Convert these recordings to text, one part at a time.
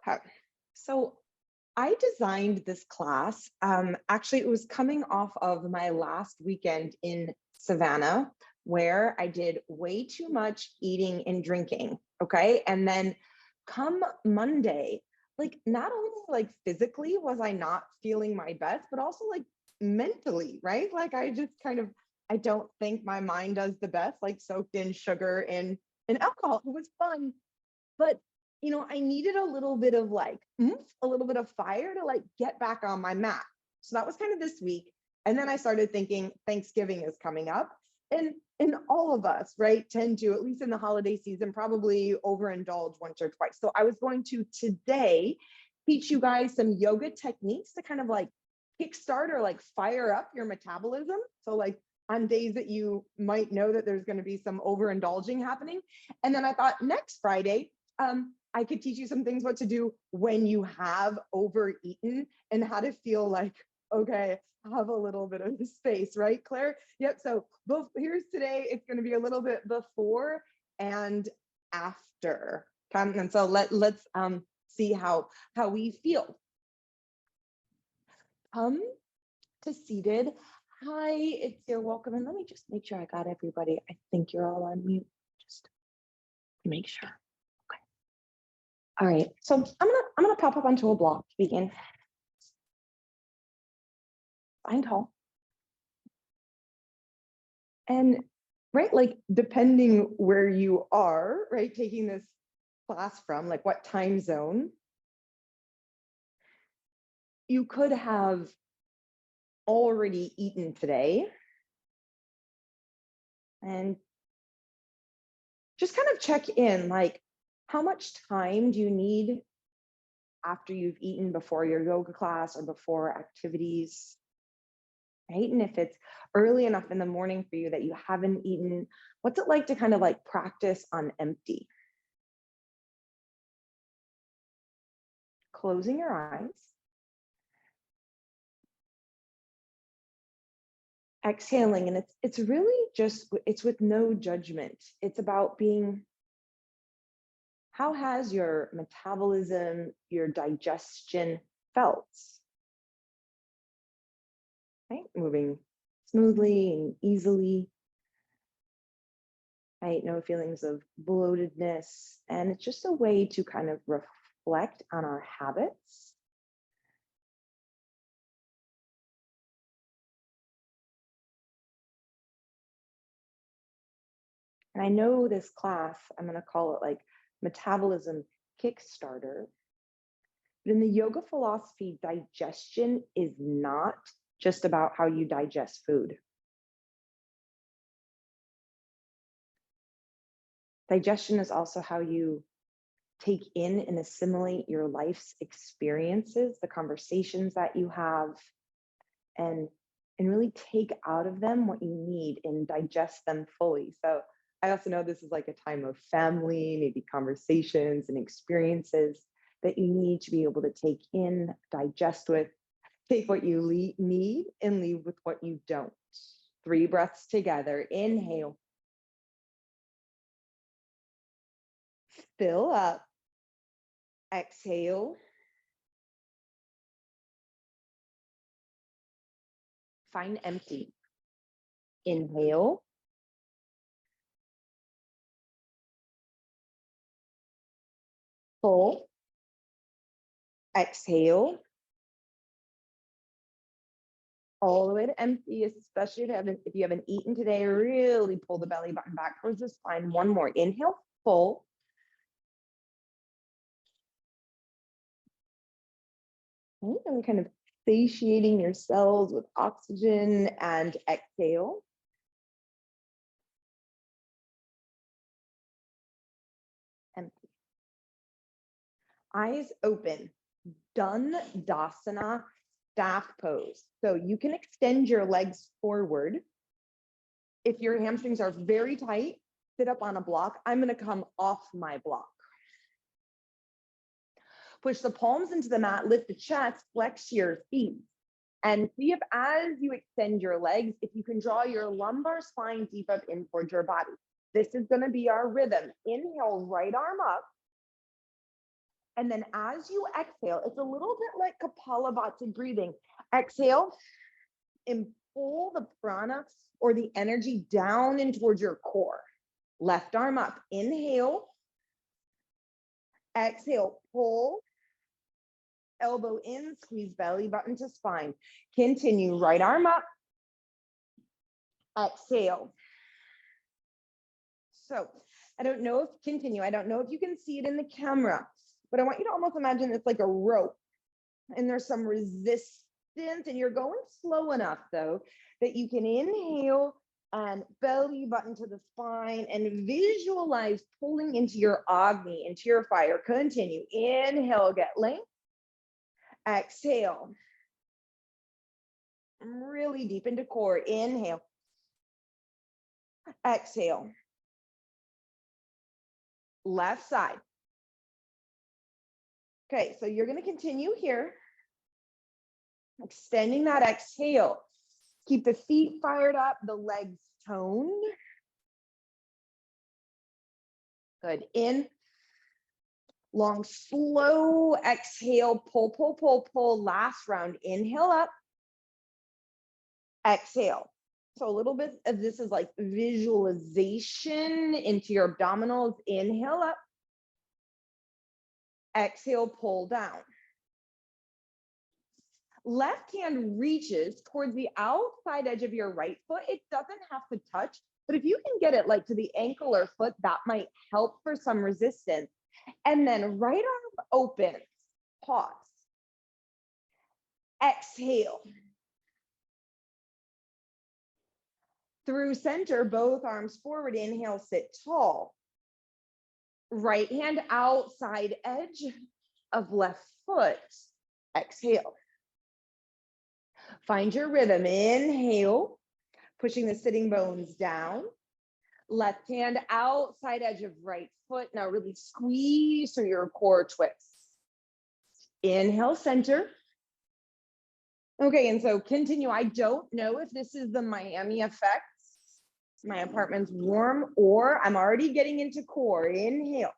Okay. So I designed this class. Actually, it was coming off of my last weekend in Savannah, where I did way too much eating and drinking. Okay. And then come Monday, like not only like physically was I not feeling my best, but also like mentally, right? Like I just kind of, I don't think my mind does the best, like soaked in sugar and alcohol. It was fun, but I needed a little bit of like a little bit of fire to like get back on my mat. So that was kind of this week. And then I started thinking Thanksgiving is coming up. And all of us, right, tend to, at least in the holiday season, probably overindulge once or twice. So I was going to today teach you guys some yoga techniques to kind of like kickstart or like fire up your metabolism. So like on days that you might know that there's going to be some overindulging happening. And then I thought next Friday, I could teach you some things what to do when you have overeaten and how to feel like, okay, have a little bit of space, right, Claire? Yep. So here's today. It's going to be a little bit before and after. And so let's see how we feel. Come to seated. Hi, it's your welcome. And let me just make sure I got everybody. I think you're all on mute. Just to make sure. Okay. All right. So I'm gonna pop up onto a block to begin. Find tall. And right, like depending where you are, right, taking this class from, like what time zone, you could have already eaten today. And just kind of check in, like how much time do you need after you've eaten before your yoga class or before activities, right? And if it's early enough in the morning for you that you haven't eaten, what's it like to kind of like practice on empty? Closing your eyes. Exhaling, and it's really just, it's with no judgment. It's about being, how has your metabolism, your digestion felt? Right? Moving smoothly and easily. Right? No feelings of bloatedness. And it's just a way to kind of reflect on our habits. And I know this class, I'm going to call it like Metabolism Kickstarter. But in the yoga philosophy, digestion is not just about how you digest food. Digestion is also how you take in and assimilate your life's experiences, the conversations that you have, and really take out of them what you need and digest them fully. So I also know this is like a time of family, maybe conversations and experiences that you need to be able to take in, digest with, take what you need and leave with what you don't. 3 breaths together. Inhale. Fill up. Exhale. Find empty. Inhale. Full. Exhale. All the way to empty, especially if you haven't eaten today. Really pull the belly button back towards the spine. One more. Inhale. Full. And kind of satiating your cells with oxygen, and exhale. Empty. Eyes open. Dandasana, staff pose. So you can extend your legs forward. If your hamstrings are very tight, sit up on a block. I'm going to come off my block. Push the palms into the mat, lift the chest, flex your feet. And see if as you extend your legs, if you can draw your lumbar spine deep up in towards your body. This is going to be our rhythm. Inhale, right arm up. And then as you exhale, it's a little bit like Kapalabhati breathing. Exhale and pull the prana or the energy down and towards your core. Left arm up, inhale. Exhale, pull. Elbow in, squeeze belly button to spine. Continue, right arm up. Exhale. So I don't know if you can see it in the camera, but I want you to almost imagine it's like a rope and there's some resistance and you're going slow enough though that you can inhale and belly button to the spine and visualize pulling into your Agni, into your fire. Continue, inhale, get length. Exhale, really deep into core. Inhale, exhale. Left side. Okay, so you're going to continue here, extending that exhale. Keep the feet fired up, the legs toned. Good. In. Long, slow exhale. Pull, pull, pull, pull. Last round. Inhale up. Exhale. So a little bit of this is like visualization into your abdominals. Inhale up. Exhale, pull down. Left hand reaches towards the outside edge of your right foot. It doesn't have to touch, but if you can get it like to the ankle or foot, that might help for some resistance. And then right arm opens, pause. Exhale. Through center, both arms forward. Inhale, sit tall. Right hand outside edge of left foot. Exhale. Find your rhythm. Inhale, pushing the sitting bones down. Left hand outside edge of right foot. Now really squeeze through your core twist. Inhale, center. Okay, and so continue. I don't know if this is the Miami effect. My apartment's warm, or I'm already getting into core. Inhale.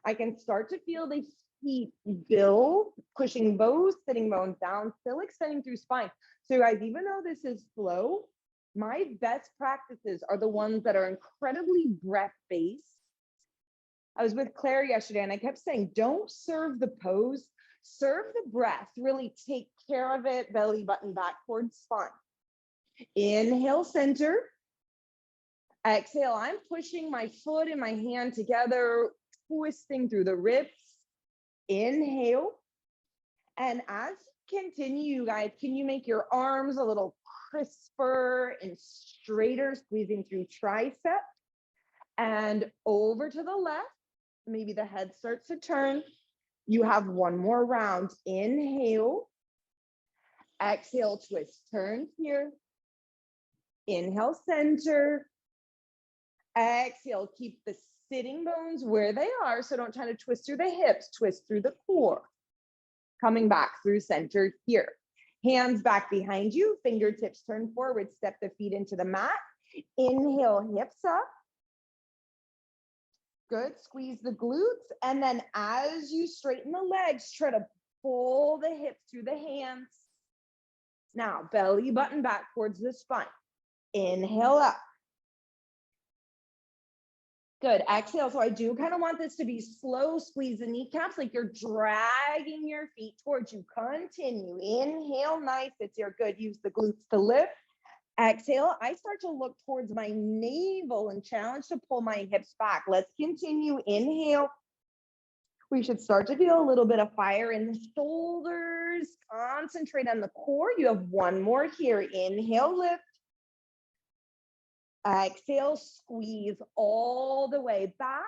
I can start to feel the feet build, pushing both sitting bones down, still extending through spine. So guys, even though this is slow, my best practices are the ones that are incredibly breath-based. I was with Claire yesterday and I kept saying, don't serve the pose, serve the breath, really take care of it, belly button back towards spine. Inhale, center. Exhale, I'm pushing my foot and my hand together, twisting through the ribs. Inhale. And as you continue, guys, can you make your arms a little crisper and straighter, squeezing through tricep? And over to the left, maybe the head starts to turn. You have one more round. Inhale. Exhale, twist, turn here. Inhale, center. Exhale, keep the sitting bones where they are. So don't try to twist through the hips, twist through the core. Coming back through center here. Hands back behind you, fingertips turn forward, step the feet into the mat. Inhale, hips up. Good, squeeze the glutes. And then as you straighten the legs, try to pull the hips through the hands. Now, belly button back towards the spine. Inhale up. Good, exhale. So I do kind of want this to be slow, squeeze the kneecaps like you're dragging your feet towards you. Continue, inhale, nice, it's your good. Use the glutes to lift. Exhale, I start to look towards my navel and challenge to pull my hips back. Let's continue, inhale. We should start to feel a little bit of fire in the shoulders. Concentrate on the core. You have one more here, inhale, lift. Exhale, squeeze all the way back.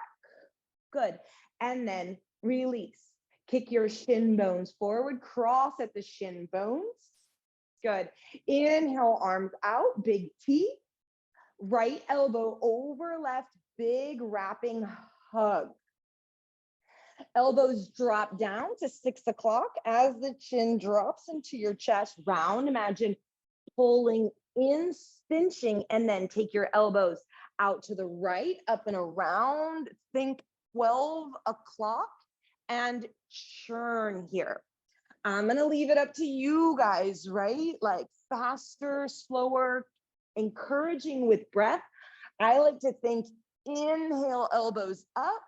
Good. And then release. Kick your shin bones forward, cross at the shin bones. Good. Inhale, arms out, big T. Right elbow over left, big wrapping hug. Elbows drop down to 6 o'clock as the chin drops into your chest. Round, imagine pulling in, cinching, and then take your elbows out to the right, up and around. Think 12 o'clock and churn here. I'm gonna leave it up to you guys, right? Like faster, slower, encouraging with breath. I like to think inhale, elbows up.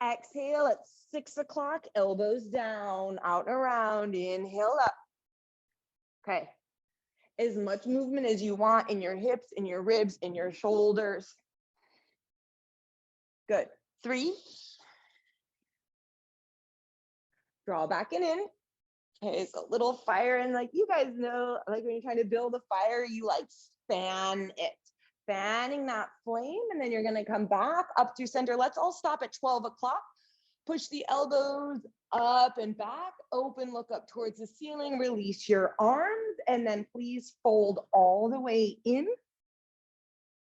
Exhale at 6 o'clock, elbows down, out and around, inhale up. Okay, as much movement as you want in your hips, in your ribs, in your shoulders. Good. 3. Draw back and in. Okay, so a little fire, and like you guys know, like when you're trying to build a fire, you like fan it, fanning that flame, and then you're gonna come back up to center. Let's all stop at 12 o'clock. Push the elbows up and back, open, look up towards the ceiling, release your arms, and then please fold all the way in.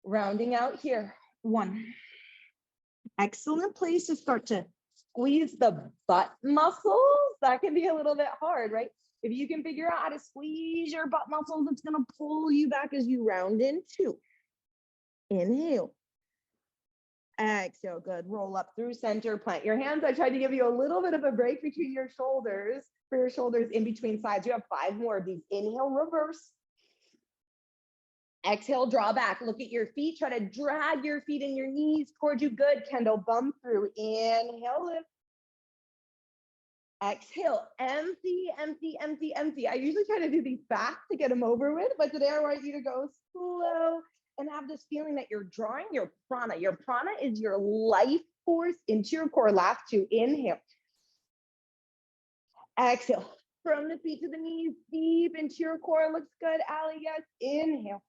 Rounding out here. 1. Excellent place to start to squeeze the butt muscles. That can be a little bit hard, right? If you can figure out how to squeeze your butt muscles, it's gonna pull you back as you round in. 2. Inhale. Exhale, good. Roll up through center, plant your hands. I tried to give you a little bit of a break between your shoulders, for your shoulders in between sides. You have 5 more of these. Inhale, reverse. Exhale, draw back. Look at your feet. Try to drag your feet and your knees towards you. Good. Kendall, bum through. Inhale, lift. Exhale, empty, empty, empty, empty. I usually try to do these fast to get them over with, but today I want you to go slow and have this feeling that you're drawing your prana. Your prana is your life force into your core. Last 2, inhale. Exhale, from the feet to the knees, deep into your core. Looks good, Allie, yes. Inhale.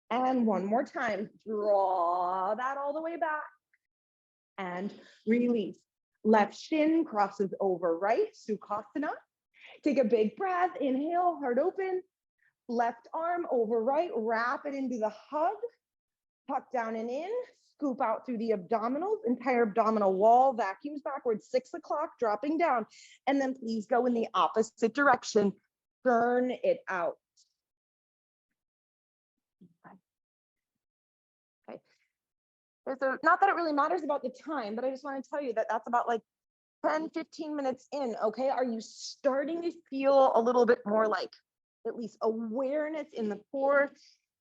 And one more time, draw that all the way back and release. Left shin crosses over right, Sukhasana. Take a big breath, inhale, heart open. Left arm over right, wrap it into the hug. Tuck down and in, scoop out through the abdominals, entire abdominal wall, vacuums backwards, 6 o'clock, dropping down. And then please go in the opposite direction, turn it out. Okay. So not that it really matters about the time, but I just want to tell you that that's about like 10, 15 minutes in, okay? Are you starting to feel a little bit more like at least awareness in the core?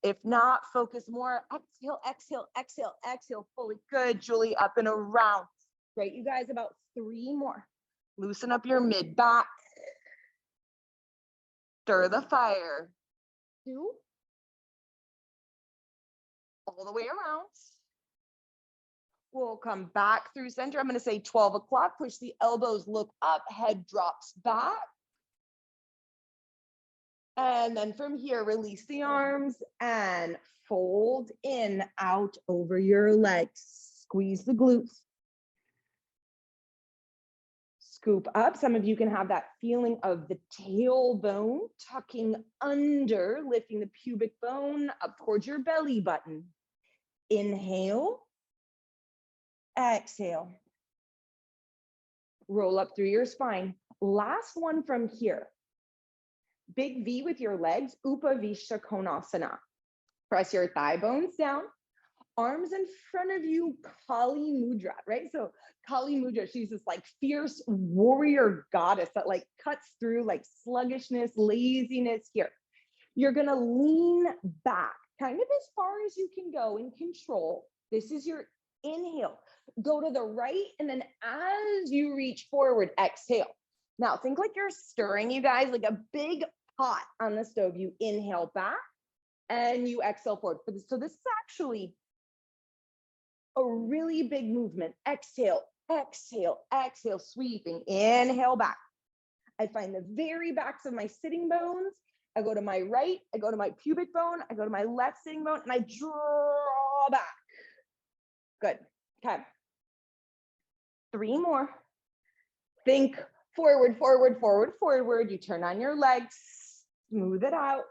If not, focus more. Exhale, exhale, exhale, exhale. Fully good, Julie, up and around. Great, you guys, about 3 more. Loosen up your mid back. Stir the fire. 2. All the way around. We'll come back through center. I'm going to say 12 o'clock. Push the elbows, look up, head drops back. And then from here, release the arms and fold in, out over your legs. Squeeze the glutes. Scoop up. Some of you can have that feeling of the tailbone tucking under, lifting the pubic bone up towards your belly button. Inhale. Exhale. Roll up through your spine. Last one from here. Big V with your legs, Upavishta Konasana. Press your thigh bones down, arms in front of you, Kali Mudra, right? So Kali Mudra, she's this like fierce warrior goddess that like cuts through like sluggishness, laziness here. You're gonna lean back, kind of as far as you can go in control. This is your inhale. Go to the right, and then as you reach forward, exhale. Now think like you're stirring, you guys, like a big pot on the stove. You inhale back and you exhale forward. So this is actually a really big movement. Exhale, exhale, exhale, sweeping. Inhale back. I find the very backs of my sitting bones. I go to my right, I go to my pubic bone, I go to my left sitting bone, and I draw back. Good. Okay. 3 more. Think forward, forward, forward, forward. You turn on your legs, smooth it out.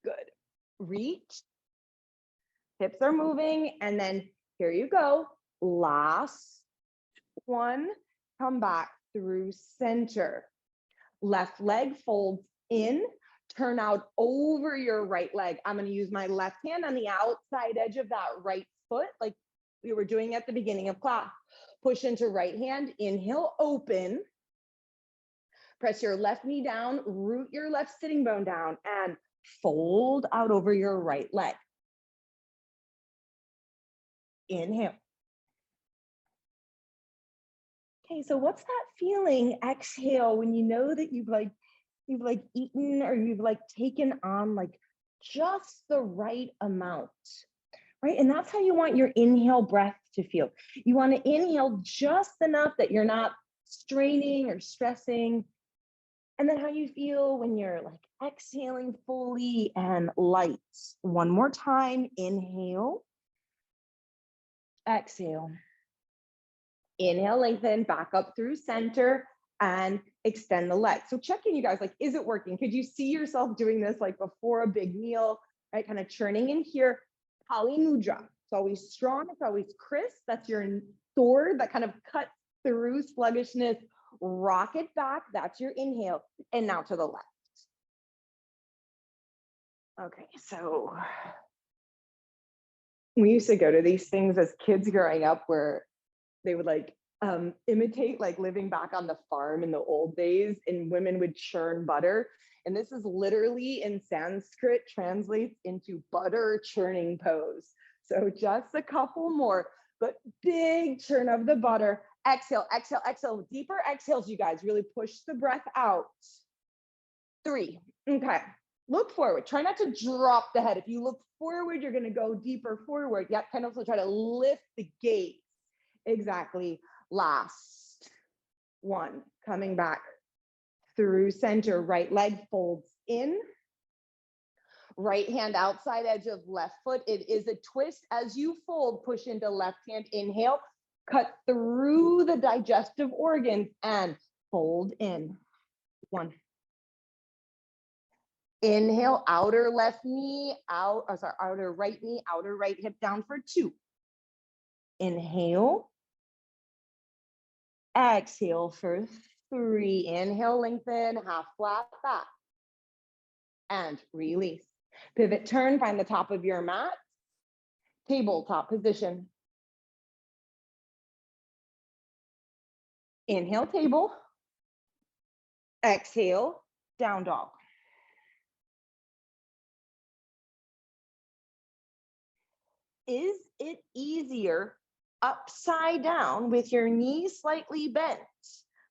Good. Reach. Hips are moving. And then here you go. Last one. Come back through center. Left leg folds in. Turn out over your right leg. I'm going to use my left hand on the outside edge of that right foot, like we were doing at the beginning of class. push into right hand, inhale, open. Press your left knee down, root your left sitting bone down, and fold out over your right leg. Inhale. Okay, so what's that feeling? Exhale when you know that you've eaten or you've taken on just the right amount, right? And that's how you want your inhale breath to feel. You want to inhale just enough that you're not straining or stressing. And then how you feel when you're exhaling fully and light. One more time, inhale, exhale. Inhale, lengthen, back up through center and extend the legs. So check in, you guys, is it working? Could you see yourself doing this before a big meal, right? Kind of churning in here. Kali Mudra. It's always strong, it's always crisp. That's your sword that kind of cuts through sluggishness. Rock it back, that's your inhale. And now to the left. Okay, so we used to go to these things as kids growing up where they would imitate living back on the farm in the old days, and women would churn butter. And this is literally in Sanskrit translates into butter churning pose. So just a couple more, but big churn of the butter. Exhale, exhale, exhale. Deeper exhales, you guys. Really push the breath out. 3. Okay. Look forward. Try not to drop the head. If you look forward, you're going to go deeper forward. Yeah, kind of try to lift the gaze. Exactly. Last one. Coming back through center. Right leg folds in. Right hand outside edge of left foot. It is a twist as you fold. Push into left hand. Inhale. Cut through the digestive organs and fold in. 1. Inhale, outer left knee out, outer right knee, outer right hip down for 2. Inhale. Exhale for 3. Inhale, lengthen, half flat back. And release. Pivot, turn, find the top of your mat. Tabletop position. Inhale, table. Exhale, down dog. Is it easier upside down with your knees slightly bent?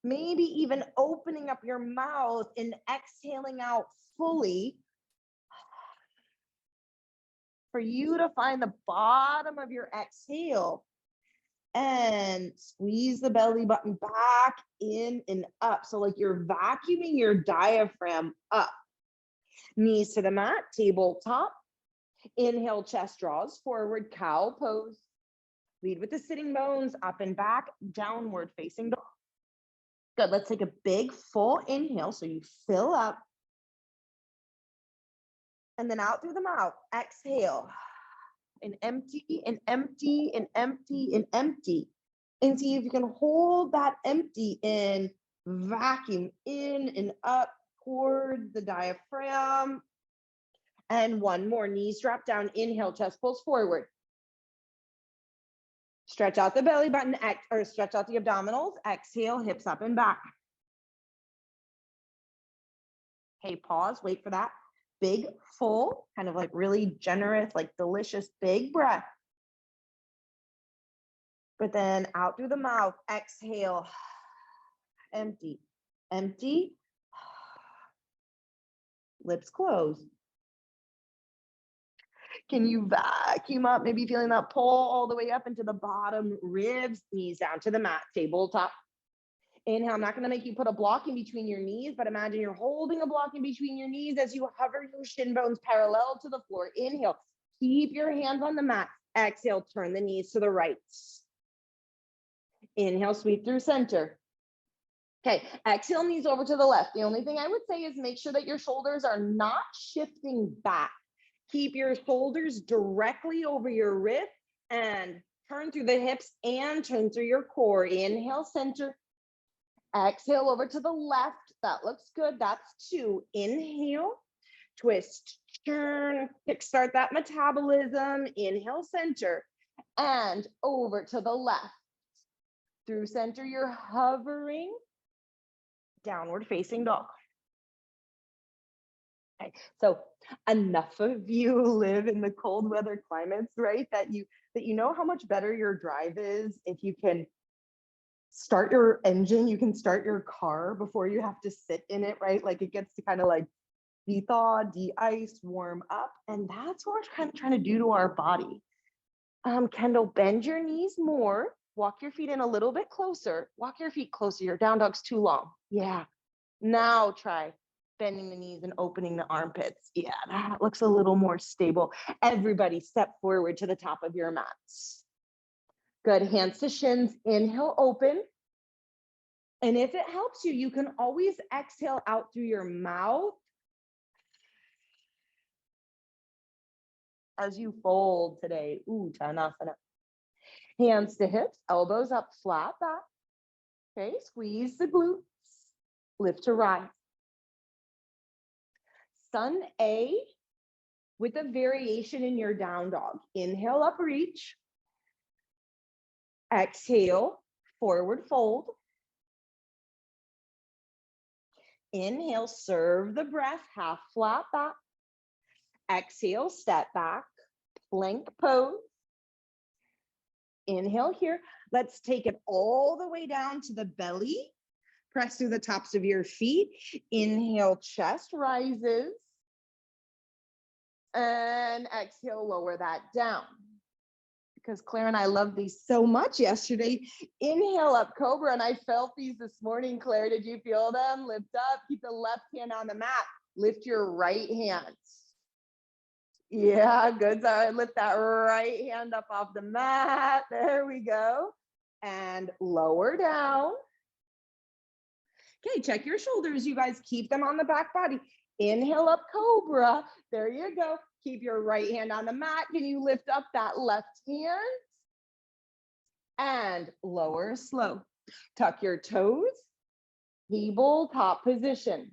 Maybe even opening up your mouth and exhaling out fully for you to find the bottom of your exhale and squeeze the belly button back in and up. So you're vacuuming your diaphragm up. Knees to the mat, tabletop. Inhale, chest draws forward, cow pose. Lead with the sitting bones, up and back, downward facing dog. Good, let's take a big full inhale so you fill up. And then out through the mouth, exhale. And empty, and empty, and empty, and empty. And see if you can hold that empty in, vacuum in and up towards the diaphragm. And one more, knees drop down, inhale, chest pulls forward. Stretch out the belly button, or stretch out the abdominals, exhale, hips up and back. Okay, pause, wait for that. Big, full, kind of really generous, delicious, big breath. But then out through the mouth, exhale, empty, empty, lips closed. Can you vacuum up, maybe feeling that pull all the way up into the bottom ribs, knees down to the mat, tabletop. Inhale, I'm not going to make you put a block in between your knees, but imagine you're holding a block in between your knees as you hover your shin bones parallel to the floor. Inhale, keep your hands on the mat. Exhale, turn the knees to the right. Inhale, sweep through center. Okay, exhale, knees over to the left. The only thing I would say is make sure that your shoulders are not shifting back. Keep your shoulders directly over your wrist and turn through the hips and turn through your core. Inhale, center. Exhale over to the left. That looks good. That's 2. Inhale, twist, turn, kickstart that metabolism. Inhale, center, and over to the left. Through center, you're hovering. Downward facing dog. Okay, so enough of you live in the cold weather climates, right? That you know how much better your drive is if you can start your engine, you can start your car before you have to sit in it, right? Like it gets to kind of like de-thaw, de-ice, warm up. And that's what we're kind of trying to do to our body. Kendall, bend your knees more. Walk your feet in a little bit closer. Walk your feet closer. Your down dog's too long. Yeah. Now try bending the knees and opening the armpits. Yeah, that looks a little more stable. Everybody step forward to the top of your mats. Good, hands to shins, inhale, open. And if it helps you, you can always exhale out through your mouth as you fold today. Uttanasana. Hands to hips, elbows up, flat back. Okay, squeeze the glutes, lift to rise. Sun A with a variation in your down dog. Inhale, up reach. Exhale, forward fold. Inhale, serve the breath, half flat back. Exhale, step back, plank pose. Inhale here. Let's take it all the way down to the belly. Press through the tops of your feet. Inhale, chest rises. And exhale, lower that down. Because Claire and I loved these so much yesterday. Inhale up, cobra, and I felt these this morning. Claire, did you feel them? Lift up, keep the left hand on the mat. Lift your right hand. Yeah, good. So lift that right hand up off the mat. There we go. And lower down. Okay, check your shoulders, you guys. Keep them on the back body. Inhale up, cobra. There you go. Keep your right hand on the mat. Can you lift up that left hand? And lower slow. Tuck your toes. Table top position.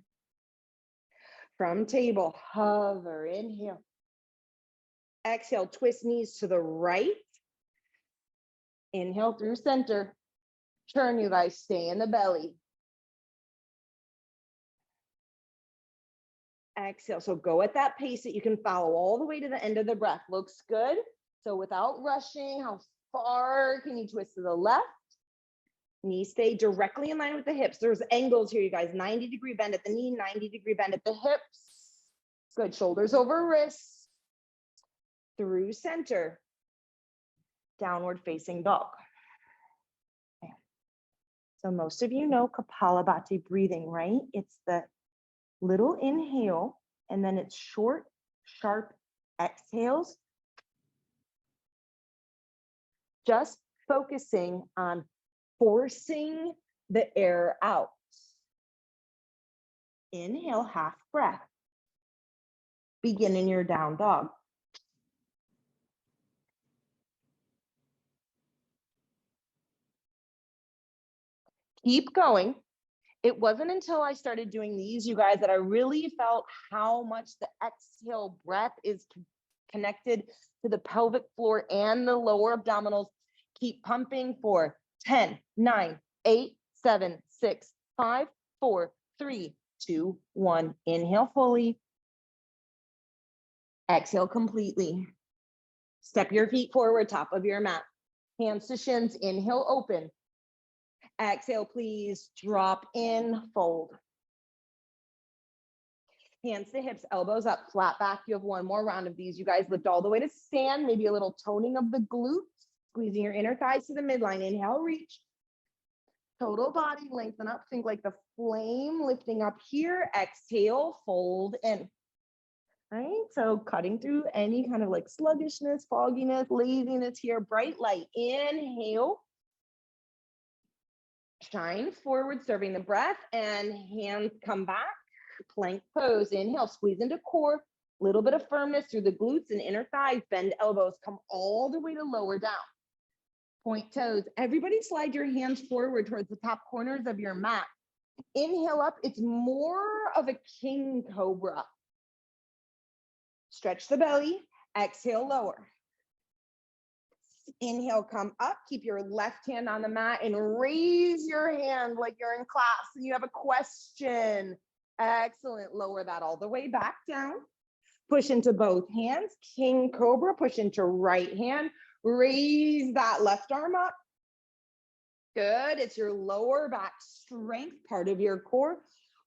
From table, hover, inhale. Exhale, twist knees to the right. Inhale through center. Turn, you guys, stay in the belly. Exhale, so go at that pace that you can follow all the way to the end of the breath. Looks good. So without rushing, how far can you twist to the left? Knees stay directly in line with the hips. There's angles here, you guys. 90-degree bend at the knee, 90-degree bend at the hips. Good, shoulders over wrists. Through center. Downward facing dog. Okay. So most of you know Kapalabhati breathing, right? It's the little inhale, and then it's short, sharp exhales. Just focusing on forcing the air out. Inhale, half breath. Begin in your down dog. Keep going. It wasn't until I started doing these, you guys, that I really felt how much the exhale breath is connected to the pelvic floor and the lower abdominals. Keep pumping for 10, 9, 8, 7, 6, 5, 4, 3, 2, 1. Inhale fully. Exhale completely. Step your feet forward, top of your mat. Hands to shins, inhale, open. Exhale, please, drop in, fold. Hands to hips, elbows up, flat back. You have one more round of these. You guys lift all the way to stand, maybe a little toning of the glutes, squeezing your inner thighs to the midline. Inhale, reach. Total body, lengthen up. Think like the flame lifting up here. Exhale, fold in. Right? So cutting through any kind of like sluggishness, fogginess, laziness here. Bright light. Inhale. Shine forward, serving the breath, and hands come back. Plank pose. Inhale, squeeze into core. Little bit of firmness through the glutes and inner thighs. Bend elbows. Come all the way to lower down. Point toes. Everybody slide your hands forward towards the top corners of your mat. Inhale up. It's more of a king cobra. Stretch the belly. Exhale, lower. Inhale, come up, keep your left hand on the mat and raise your hand like you're in class and you have a question. Excellent. Lower that all the way back down. Push into both hands. King Cobra, push into right hand. Raise that left arm up. Good. It's your lower back strength, part of your core.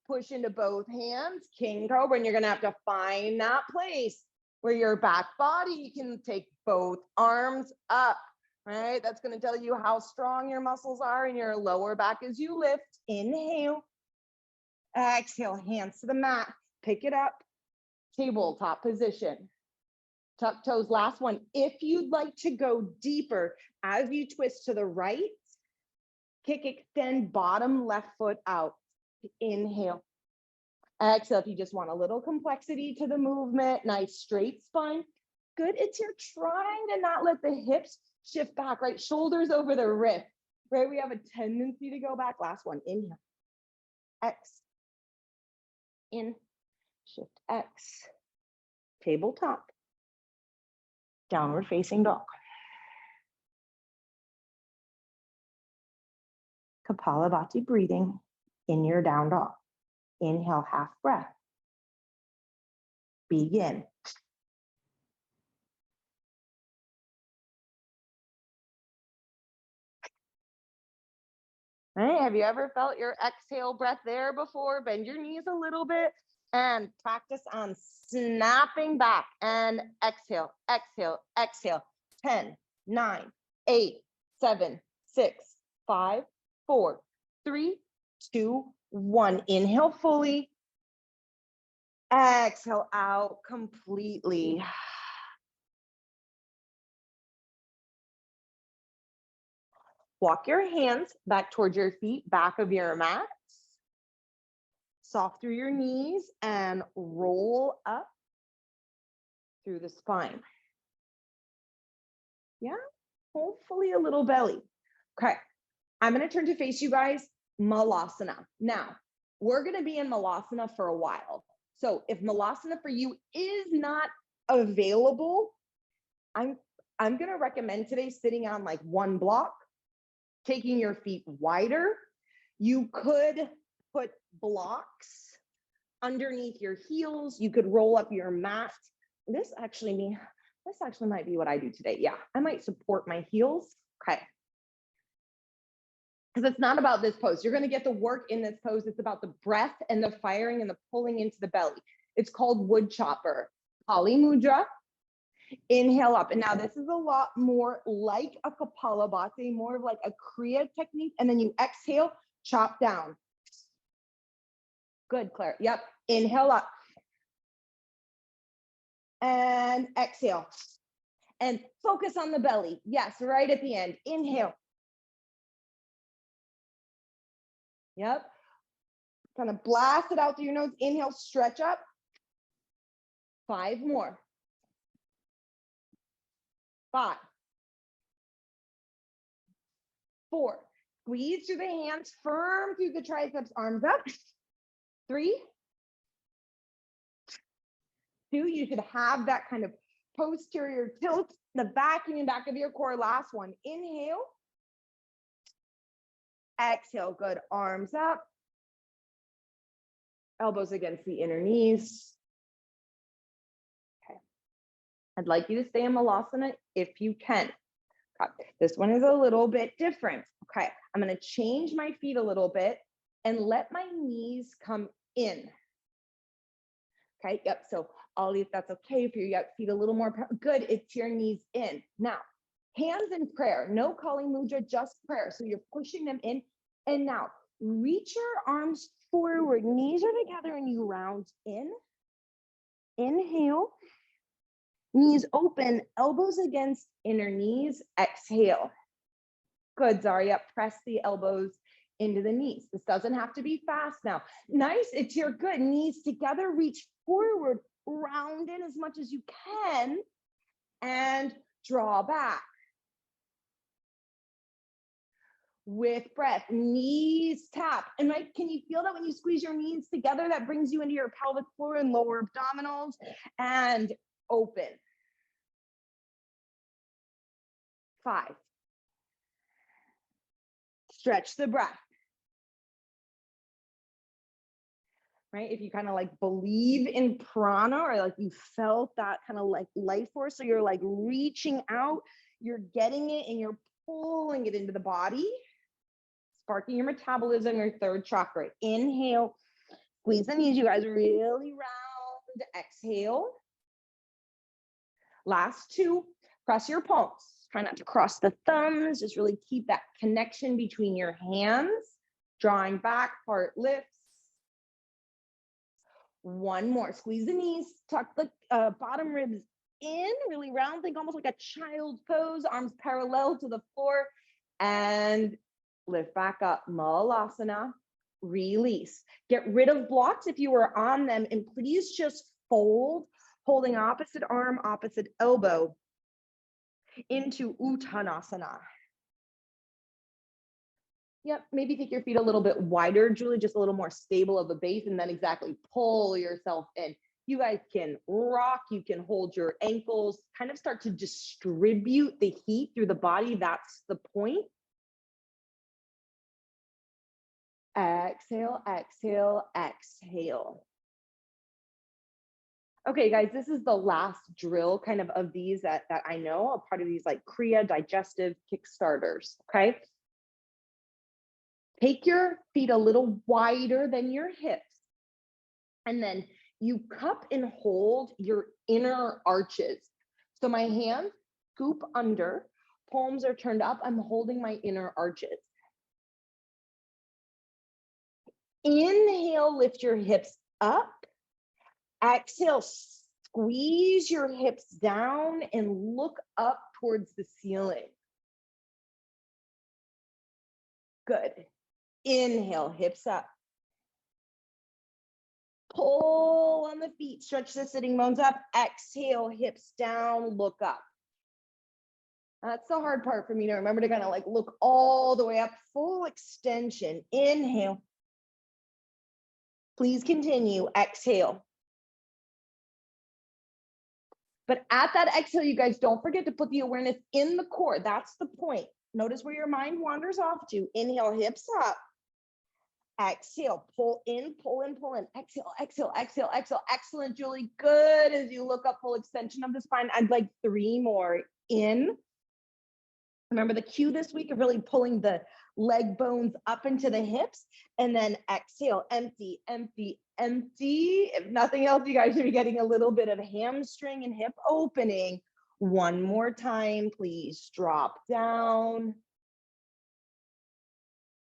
Push into both hands. King Cobra, and you're going to have to find that place where your back body, you can take both arms up, right? That's going to tell you how strong your muscles are in your lower back as you lift. Inhale. Exhale, hands to the mat. Pick it up. Tabletop position. Tuck toes, last one. If you'd like to go deeper, as you twist to the right, kick, extend, bottom left foot out. Inhale. Exhale, if you just want a little complexity to the movement, nice straight spine. Good, it's you're trying to not let the hips shift back, right? Shoulders over the wrist, right? We have a tendency to go back. Last one, inhale. X. In, shift X. Tabletop. Downward facing dog. Kapalabhati breathing in your down dog. Inhale, half breath. Begin. All right, have you ever felt your exhale breath there before? Bend your knees a little bit and practice on snapping back and exhale, exhale, exhale. 10, 9, 8, 7, 6, 5, 4, 3, 2, 1. Inhale fully. Exhale out completely. Walk your hands back towards your feet, back of your mat. Soft through your knees and roll up through the spine. Yeah, hopefully a little belly. Okay, I'm going to turn to face you guys, Malasana. Now, we're going to be in Malasana for a while. So if Malasana for you is not available, I'm going to recommend today sitting on like one block, taking your feet wider. You could put blocks underneath your heels. You could roll up your mat. This actually might be what I do today. Yeah, I might support my heels. Okay. Because it's not about this pose. You're going to get the work in this pose. It's about the breath and the firing and the pulling into the belly. It's called wood chopper. Kali Mudra. Inhale up. And now this is a lot more like a Kapalabhati, more of like a Kriya technique. And then you exhale, chop down. Good, Claire. Yep. Inhale up. And exhale. And focus on the belly. Yes, right at the end. Inhale. Yep. Kind of blast it out through your nose. Inhale, stretch up. 5 more. 5. 4. Squeeze through the hands, firm through the triceps, arms up. 3. 2. You should have that kind of posterior tilt, the back and back of your core. Last one. Inhale. Exhale. Good. Arms up. Elbows against the inner knees. Okay. I'd like you to stay in Malasana if you can. Okay. This one is a little bit different. Okay. I'm going to change my feet a little bit and let my knees come in. Okay. Yep. So Ollie, if that's okay, if you got feet a little more good, it's your knees in. Now, hands in prayer, no Kali Mudra, just prayer. So you're pushing them in. And now reach your arms forward, knees are together and you round in. Inhale, knees open, elbows against inner knees, exhale. Good, Zaria, press the elbows into the knees. This doesn't have to be fast now. Nice, it's your good. Knees together, reach forward, round in as much as you can, and draw back. With breath, knees tap. And right, can you feel that when you squeeze your knees together, that brings you into your pelvic floor and lower abdominals, and open. 5. Stretch the breath. Right? If you kind of like believe in prana, or like you felt that kind of like life force, so you're like reaching out, you're getting it and you're pulling it into the body, sparking your metabolism, your third chakra. Inhale, squeeze the knees, you guys, really round. Exhale. Last 2, cross your palms. Try not to cross the thumbs, just really keep that connection between your hands, drawing back, heart lifts. 1 more, squeeze the knees, tuck the bottom ribs in, really round, think almost like a child pose, arms parallel to the floor, and lift back up, Malasana, release. Get rid of blocks if you were on them, and please just fold, holding opposite arm, opposite elbow into Uttanasana. Yep, maybe take your feet a little bit wider, Julie, just a little more stable of a base, and then exactly pull yourself in. You guys can rock, you can hold your ankles, kind of start to distribute the heat through the body. That's the point. Exhale, exhale, exhale. Okay, guys, this is the last drill kind of these that I know, a part of these like Kriya digestive Kickstarters, okay? Take your feet a little wider than your hips, and then you cup and hold your inner arches. So my hands scoop under, palms are turned up, I'm holding my inner arches. Inhale, lift your hips up. Exhale, squeeze your hips down and look up towards the ceiling. Good. Inhale, hips up. Pull on the feet, stretch the sitting bones up. Exhale, hips down, look up. That's the hard part for me to remember, to kind of like look all the way up, full extension. Inhale. Please continue. Exhale. But at that exhale, you guys, don't forget to put the awareness in the core. That's the point. Notice where your mind wanders off to. Inhale, hips up. Exhale, pull in, pull in, pull in. Exhale, exhale, exhale, exhale. Excellent, Julie. Good. As you look up, full extension of the spine. I'd like 3 more. In. Remember the cue this week of really pulling the leg bones up into the hips, and then exhale, empty, empty, empty. If nothing else, you guys should be getting a little bit of hamstring and hip opening. 1 more time, please. Drop down.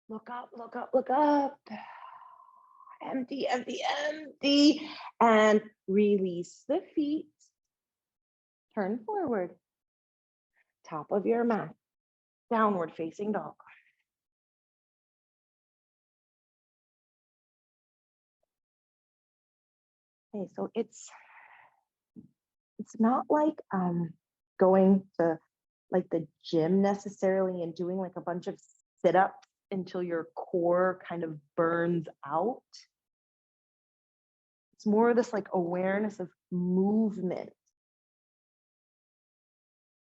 Look up, look up, look up. Empty, empty, empty. And release the feet. Turn forward. Top of your mat. Downward facing dog. Okay, so it's not like going to like the gym necessarily and doing like a bunch of sit-ups until your core kind of burns out. It's more of this like awareness of movement.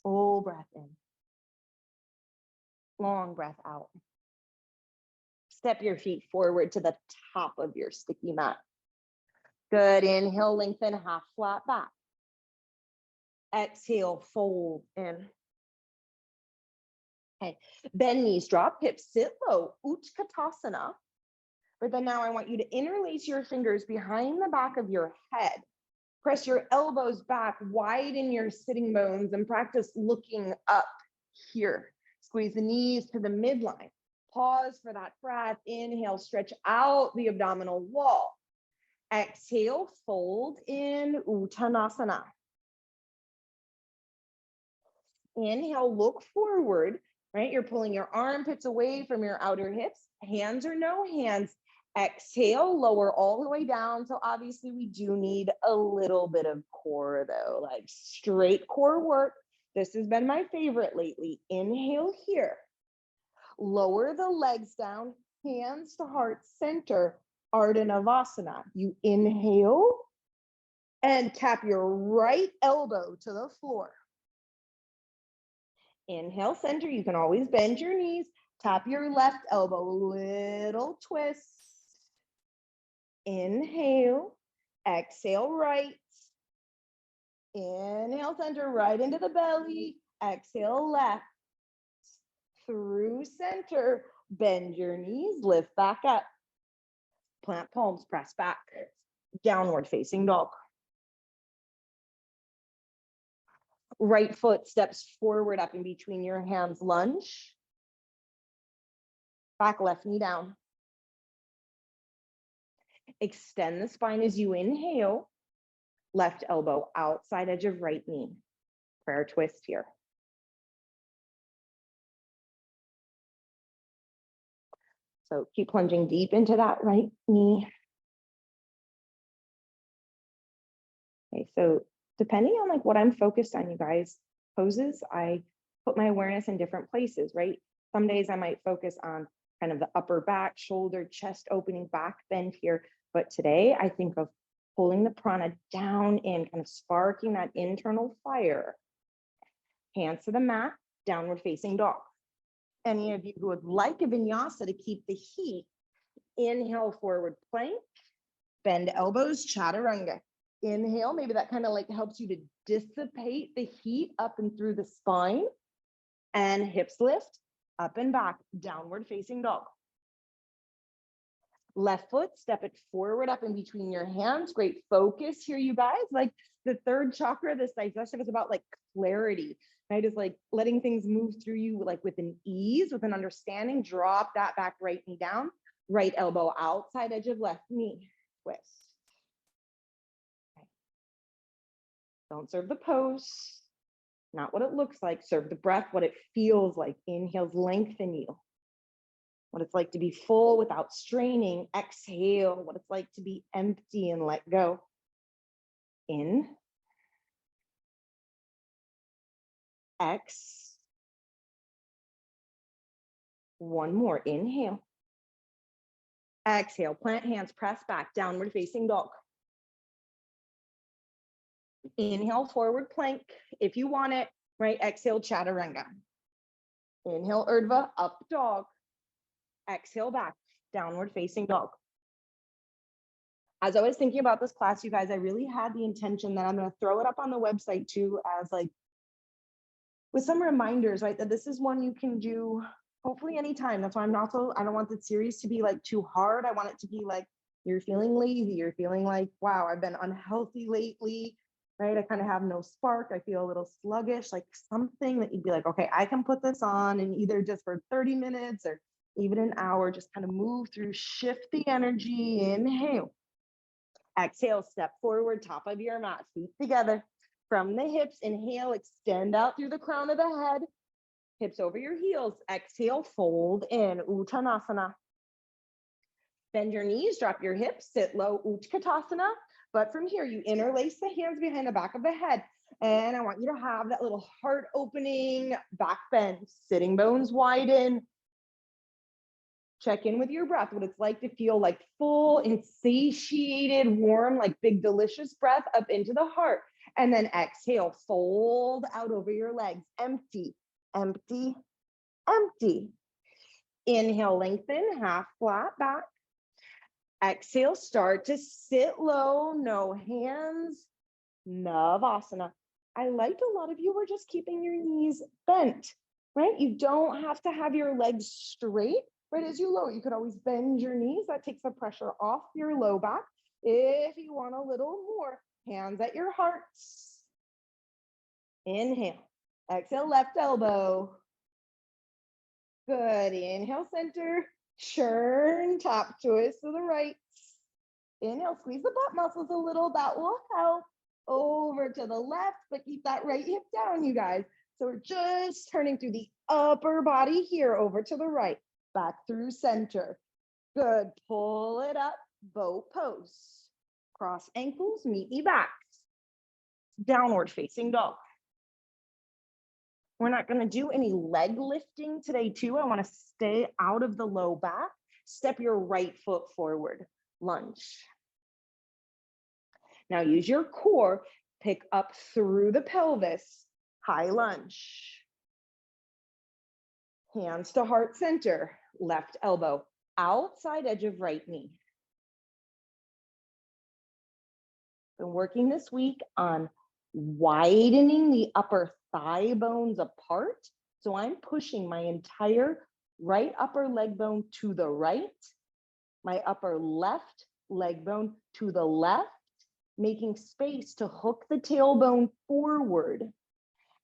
Full breath in. Long breath out. Step your feet forward to the top of your sticky mat. Good. Inhale, lengthen, half flat back. Exhale, fold in. Okay. Bend knees, drop hips, sit low, Utkatasana. But then now I want you to interlace your fingers behind the back of your head. Press your elbows back, widen your sitting bones, and practice looking up here. Squeeze the knees to the midline. Pause for that breath. Inhale, stretch out the abdominal wall. Exhale, fold in Uttanasana. Inhale, look forward, right? You're pulling your armpits away from your outer hips, hands or no hands. Exhale, lower all the way down. So obviously we do need a little bit of core though, like straight core work. This has been my favorite lately. Inhale here. Lower the legs down, hands to heart center, Ardha Navasana. You inhale and tap your right elbow to the floor. Inhale, center. You can always bend your knees. Tap your left elbow, little twist. Inhale, exhale, right. Inhale, center, right into the belly. Exhale, left. Through center, bend your knees, lift back up. Plant palms, press back. Downward facing dog. Right foot steps forward up in between your hands, lunge. Back left knee down. Extend the spine as you inhale. Left elbow outside edge of right knee. Prayer twist here. So keep plunging deep into that right knee. Okay, so depending on like what I'm focused on, you guys, poses, I put my awareness in different places, right? Some days I might focus on kind of the upper back, shoulder, chest opening, back bend here. But today I think of pulling the prana down in, kind of sparking that internal fire. Hands to the mat, downward facing dog. Any of you who would like a vinyasa to keep the heat, inhale, forward plank, bend elbows, chaturanga. Inhale, maybe that kind of like helps you to dissipate the heat up and through the spine. And hips lift, up and back, downward facing dog. Left foot, step it forward up in between your hands. Great focus here, you guys. Like the third chakra, this digestive is about like clarity, right? It's like letting things move through you like with an ease, with an understanding. Drop that back right knee down, right elbow outside edge of left knee, twist. Okay. Don't serve the pose, not what it looks like. Serve the breath, what it feels like. Inhales lengthen you. What it's like to be full without straining. Exhale, what it's like to be empty and let go. In. X. One more, inhale. Exhale, plant hands, press back, downward facing dog. Inhale, forward plank, if you want it, right? Exhale, chaturanga. Inhale, urdhva, up dog. Exhale, back, downward facing dog. As I was thinking about this class, you guys, I really had the intention that I'm going to throw it up on the website too, as like with some reminders, right? That this is one you can do hopefully anytime. That's why I don't want the series to be like too hard. I want it to be like, you're feeling lazy, you're feeling like, wow, I've been unhealthy lately, right? I kind of have no spark. I feel a little sluggish, like something that you'd be like, okay, I can put this on and either just for 30 minutes or even an hour, just kind of move through, shift the energy, inhale. Exhale, step forward, top of your mat, feet together. From the hips, inhale, extend out through the crown of the head. Hips over your heels. Exhale, fold in, Uttanasana. Bend your knees, drop your hips, sit low, Utkatasana. But from here, you interlace the hands behind the back of the head. And I want you to have that little heart opening back bend, sitting bones widen. Check in with your breath, what it's like to feel like full, insatiated, warm, like big, delicious breath up into the heart. And then exhale, fold out over your legs, empty, empty, empty. Inhale, lengthen, half flat back. Exhale, start to sit low, no hands, Navasana. I liked a lot of you were just keeping your knees bent, right? You don't have to have your legs straight. Right as you lower, you could always bend your knees. That takes the pressure off your low back. If you want a little more, hands at your hearts. Inhale. Exhale, left elbow. Good. Inhale, center. Churn, top twist to the right. Inhale, squeeze the butt muscles a little. That will help. Over to the left, but keep that right hip down, you guys. So we're just turning through the upper body here, over to the right. Back through center. Good. Pull it up. Bow pose. Cross ankles, meet me back. Downward facing dog. We're not going to do any leg lifting today too. I want to stay out of the low back. Step your right foot forward. Lunge. Now use your core. Pick up through the pelvis. High lunge. Hands to heart center, left elbow, outside edge of right knee. Been working this week on widening the upper thigh bones apart. So I'm pushing my entire right upper leg bone to the right, my upper left leg bone to the left, making space to hook the tailbone forward.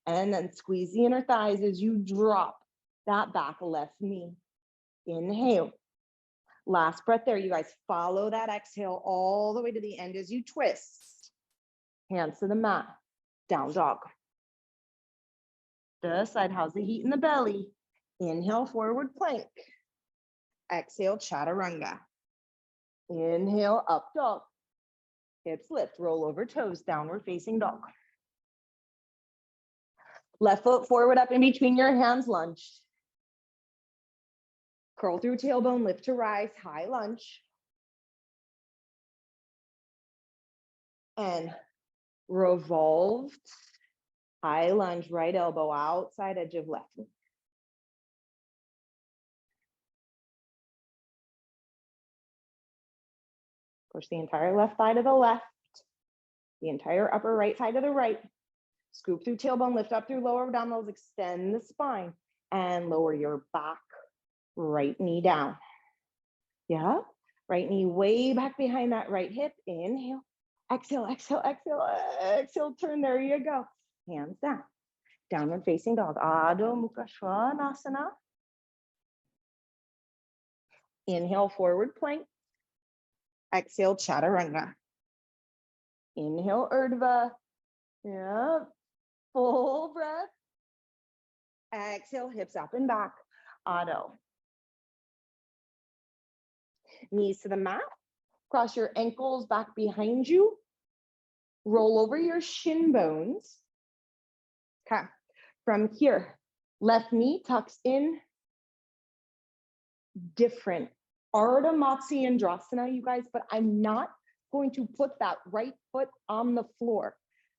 And then squeeze the inner thighs as you drop that back left knee. Inhale. Last breath there, you guys. Follow that exhale all the way to the end as you twist. Hands to the mat. Down dog. This side, how's the heat in the belly? Inhale, forward plank. Exhale, chaturanga. Inhale, up dog. Hips lift, roll over toes, downward facing dog. Left foot forward up in between your hands, lunge. Curl through tailbone, lift to rise, high lunge. And revolved, high lunge, right elbow outside edge of left knee. Push the entire left thigh to the left, the entire upper right thigh to the right. Scoop through tailbone, lift up through lower abdominals, extend the spine, and lower your back, right knee down. Yeah, right knee way back behind that right hip. Inhale, exhale, exhale, exhale, exhale, turn, there you go. Hands down, downward facing dog, Adho Mukha Svanasana. Inhale, forward plank. Exhale, chaturanga. Inhale, urdhva. Yeah, full breath. Exhale, hips up and back, Adho. Knees to the mat. Cross your ankles back behind you. Roll over your shin bones. Okay. From here, left knee tucks in. Different Ardha Matsyendrasana, you guys, but I'm not going to put that right foot on the floor.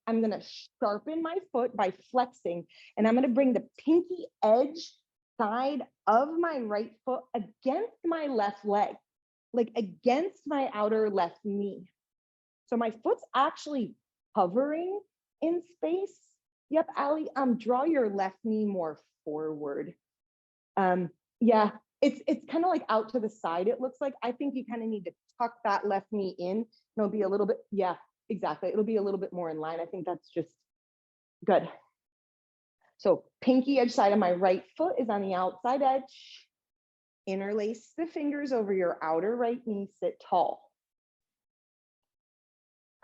I'm going to sharpen my foot by flexing, and I'm going to bring the pinky edge side of my right foot against my left leg, like against my outer left knee. So my foot's actually hovering in space. Yep, Ali, draw your left knee more forward. Yeah, it's kind of like out to the side, it looks like. I think you kind of need to tuck that left knee in. It'll be a little bit, yeah, exactly. It'll be a little bit more in line. I think that's just good. So pinky edge side of my right foot is on the outside edge. Interlace the fingers over your outer right knee, sit tall.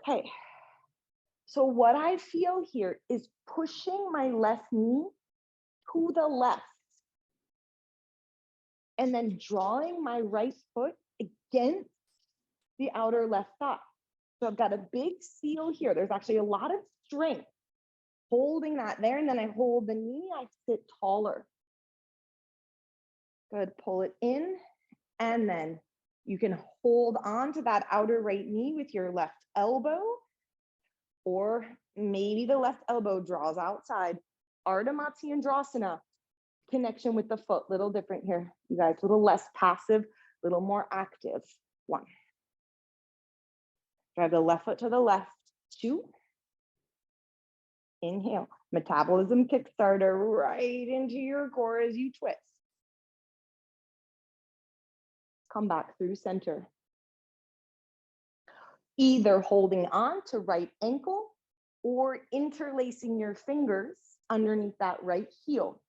Okay, so what I feel here is pushing my left knee to the left and then drawing my right foot against the outer left thigh. So I've got a big seal here. There's actually a lot of strength holding that there, and then I hold the knee, I sit taller. Good, pull it in, and then you can hold on to that outer right knee with your left elbow, or maybe the left elbow draws outside. Ardha Matsyendrasana, connection with the foot, little different here, you guys, a little less passive, a little more active. 1. Drive the left foot to the left. 2. Inhale, Metabolism Kickstarter right into your core as you twist. Come back through center. Either holding on to right ankle or interlacing your fingers underneath that right heel.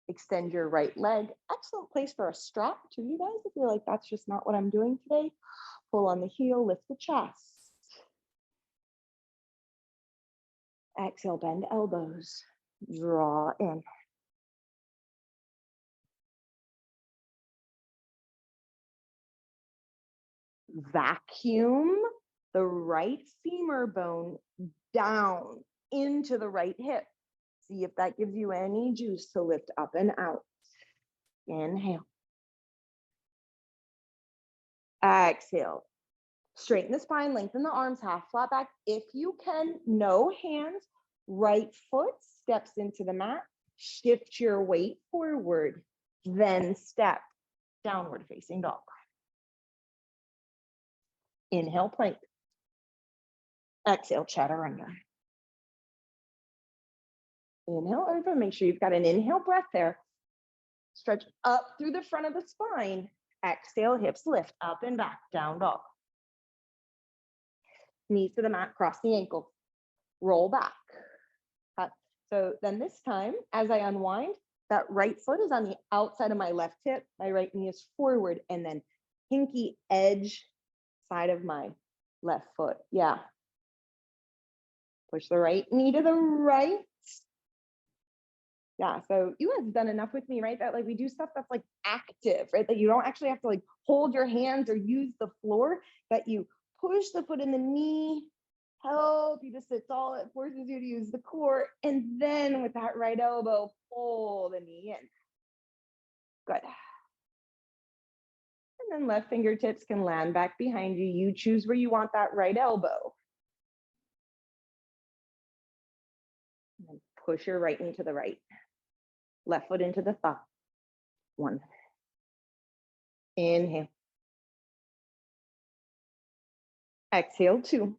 Extend your right leg. Excellent place for a strap too, you guys. If you're like, that's just not what I'm doing today, pull on the heel, lift the chest. Exhale, bend elbows, draw in. Vacuum the right femur bone down into the right hip. See if that gives you any juice to lift up and out. Inhale. Exhale. Straighten the spine, lengthen the arms, half flat back. If you can, no hands, right foot steps into the mat. shift your weight forward, then step downward facing dog. Inhale, plank. Exhale, chaturanga. Inhale, over. Make sure you've got an inhale breath there. Stretch up through the front of the spine. Exhale, hips lift up and back, down dog. Knees to the mat, cross the ankle. Roll back. So then this time, as I unwind, that right foot is on the outside of my left hip. My right knee is forward, and then pinky edge side of my left foot. Yeah. Push the right knee to the right. Yeah, so you guys have done enough with me, right? That like we do stuff that's like active, right? That you don't actually have to like hold your hands or use the floor, that you push the foot in the knee, help you to sit tall, it forces you to use the core, and then with that right elbow, pull the knee in. Good. And then left fingertips can land back behind you. You choose where you want that right elbow. And then push your right knee to the right. Left foot into the thigh. 1. Inhale. Exhale, 2.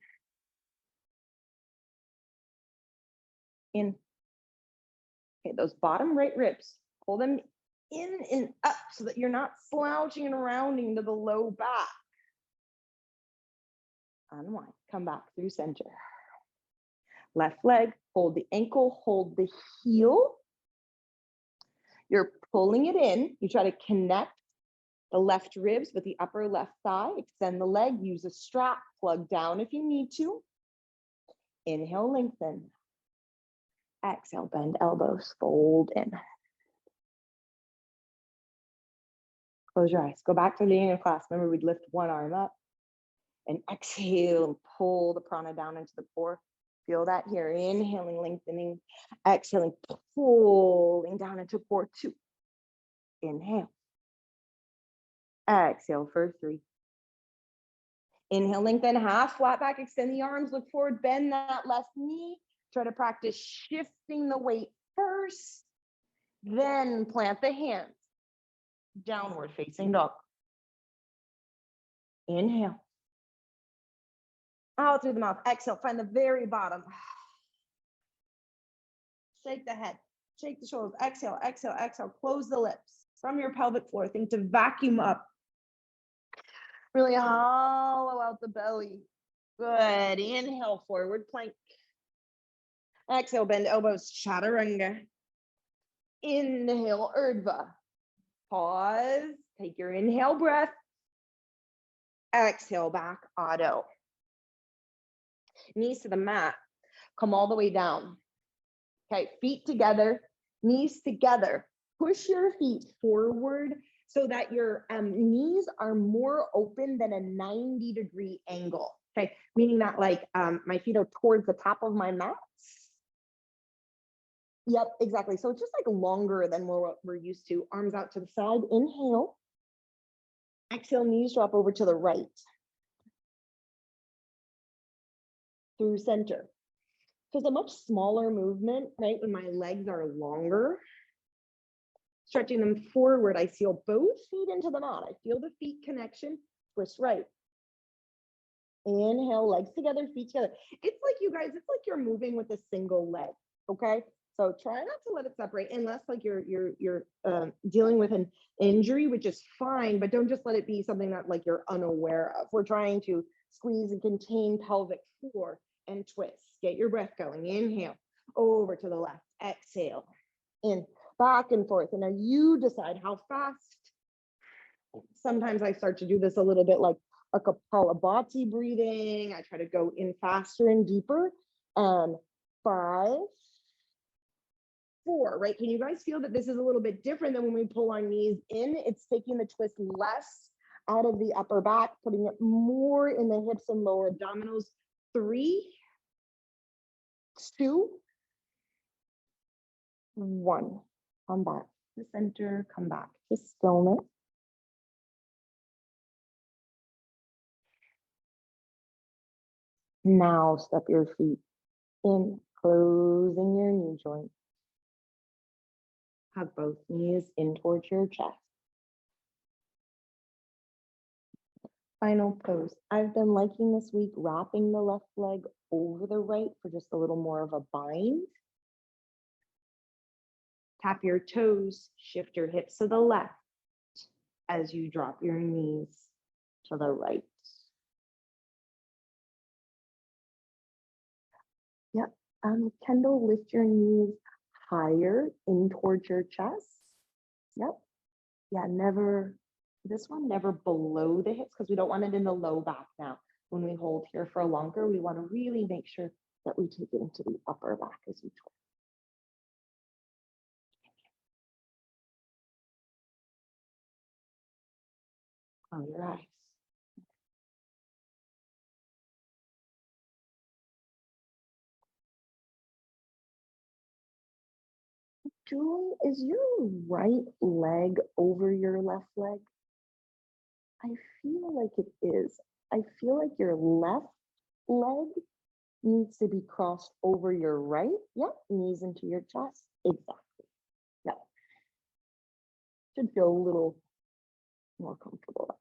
In. Okay, those bottom right ribs, pull them in and up so that you're not slouching and rounding to the low back. Unwind, come back through center. Left leg, hold the ankle, hold the heel. You're pulling it in. You try to connect the left ribs with the upper left thigh. Extend the leg, use a strap, plug down if you need to. Inhale, lengthen. Exhale, bend elbows, fold in. Close your eyes. Go back to the beginning of class. Remember, we'd lift one arm up and exhale and pull the prana down into the core. Feel that here. Inhaling, lengthening, exhaling, pulling down into core. 2. Inhale. Exhale for 3. Inhale, lengthen, half flat back, extend the arms, look forward, bend that left knee. Try to practice shifting the weight first, then plant the hands. Downward facing dog. Inhale. Out through the mouth. Exhale, find the very bottom. Shake the head, shake the shoulders. Exhale, exhale, exhale. Close the lips from your pelvic floor. Think to vacuum up. Really hollow out the belly. Good. Inhale, forward plank. Exhale, bend elbows, chaturanga. Inhale, urdhva. Pause. Take your inhale breath. Exhale, back, Adho. Knees to the mat. Come all the way down. Okay, feet together, knees together. Push your feet forward so that your knees are more open than a 90-degree angle. Okay, meaning that like my feet are towards the top of my mat. Yep, exactly. So it's just like longer than what we're used to. Arms out to the side. Inhale. Exhale, knees drop over to the right. Through center. So it's a much smaller movement, right? When my legs are longer. Stretching them forward, I feel both feet into the mat. I feel the feet connection. Twist right. Inhale, legs together, feet together. It's like you guys, it's like you're moving with a single leg, okay? So try not to let it separate unless like you're dealing with an injury, which is fine, but don't just let it be something that like you're unaware of. We're trying to squeeze and contain pelvic floor and twist. Get your breath going. Inhale, over to the left. Exhale, in, back and forth. And now you decide how fast. Sometimes I start to do this a little bit like a Kapalabhati breathing. I try to go in faster and deeper. 5, 4, right? Can you guys feel that this is a little bit different than when we pull our knees in? It's taking the twist less out of the upper back, putting it more in the hips and lower abdominals. 3, 2, 1. Come back to center, come back to stillness. Now step your feet in, closing your knee joint. Hug both knees in towards your chest. Final pose. I've been liking this week wrapping the left leg over the right for just a little more of a bind. Tap your toes, shift your hips to the left as you drop your knees to the right. Yep. Kendall, lift your knees higher in towards your chest. Yep. Yeah, never, this one never below the hips because we don't want it in the low back now. When we hold here for longer, we want to really make sure that we take it into the upper back as we twist. Close your eyes. Julie, is your right leg over your left leg? I feel like it is. I feel like your left leg needs to be crossed over your right. Yep, knees into your chest. Exactly. Yep. Should feel a little more comfortable.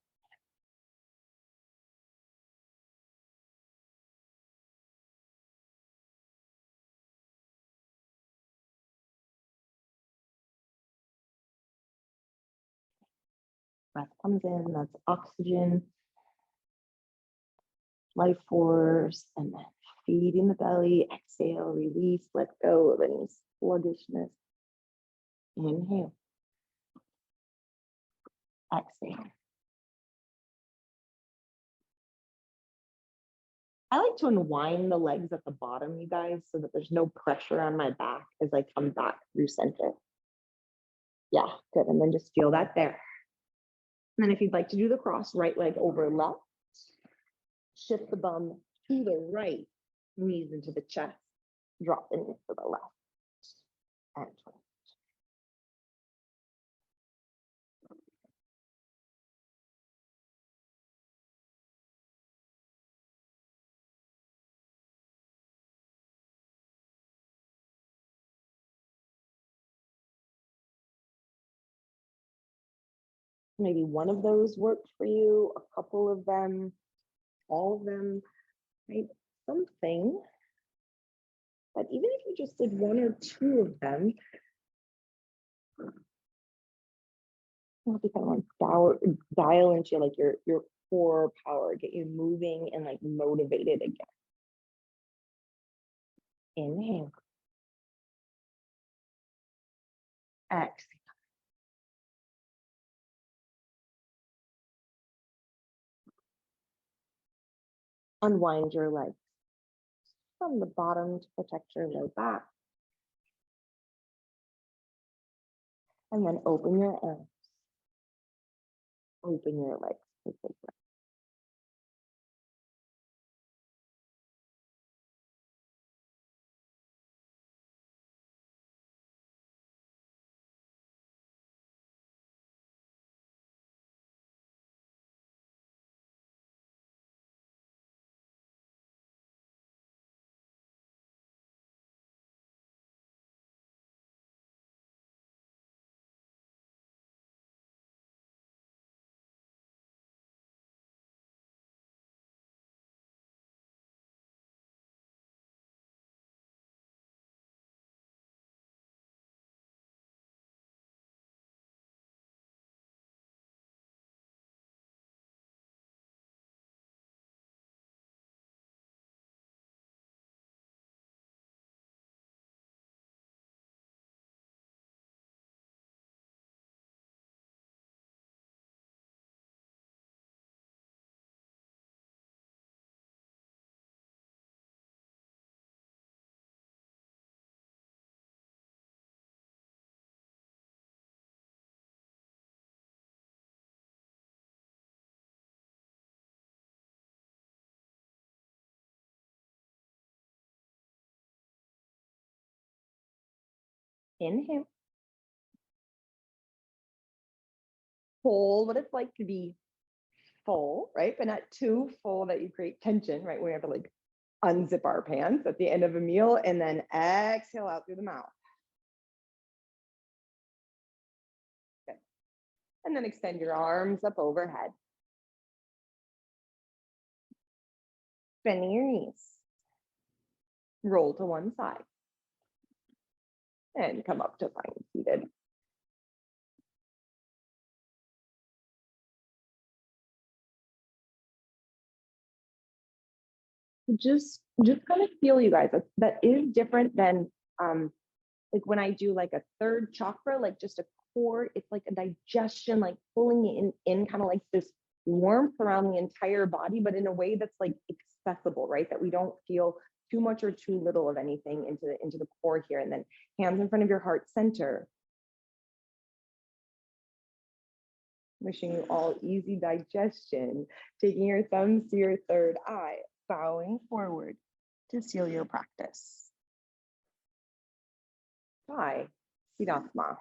Breath comes in, that's oxygen, life force, and then feeding the belly, exhale, release, let go of any sluggishness. Inhale, exhale. I like to unwind the legs at the bottom, you guys, so that there's no pressure on my back as I come back through center. Yeah, good. And then just feel that there. And then if you'd like to do the cross, right leg over left, shift the bum to the right, knees into the chest, drop the knees to the left, and twist. Maybe one of those worked for you, a couple of them, all of them, right? Something. But even if you just did one or two of them, you kind of dial into like your core power, get you moving and like motivated again. Inhale. Exhale. Unwind your legs from the bottom to protect your low back. And then open your arms. Open your legs. Take a breath. Inhale. Hold what it's like to be full, right? But not too full that you create tension, right? We have to like unzip our pants at the end of a meal and then exhale out through the mouth. And then extend your arms up overhead. Bending your knees. Roll to one side. And come up to lying seated. Just kind of feel, you guys, that is different than like when I do like a third chakra, like just a core, it's like a digestion, like pulling in kind of like this warmth around the entire body, but in a way that's like accessible, right? That we don't feel too much or too little of anything into the core here. And then hands in front of your heart center. Wishing you all easy digestion, taking your thumbs to your third eye, bowing forward to seal your practice. Bye. Siddhasana.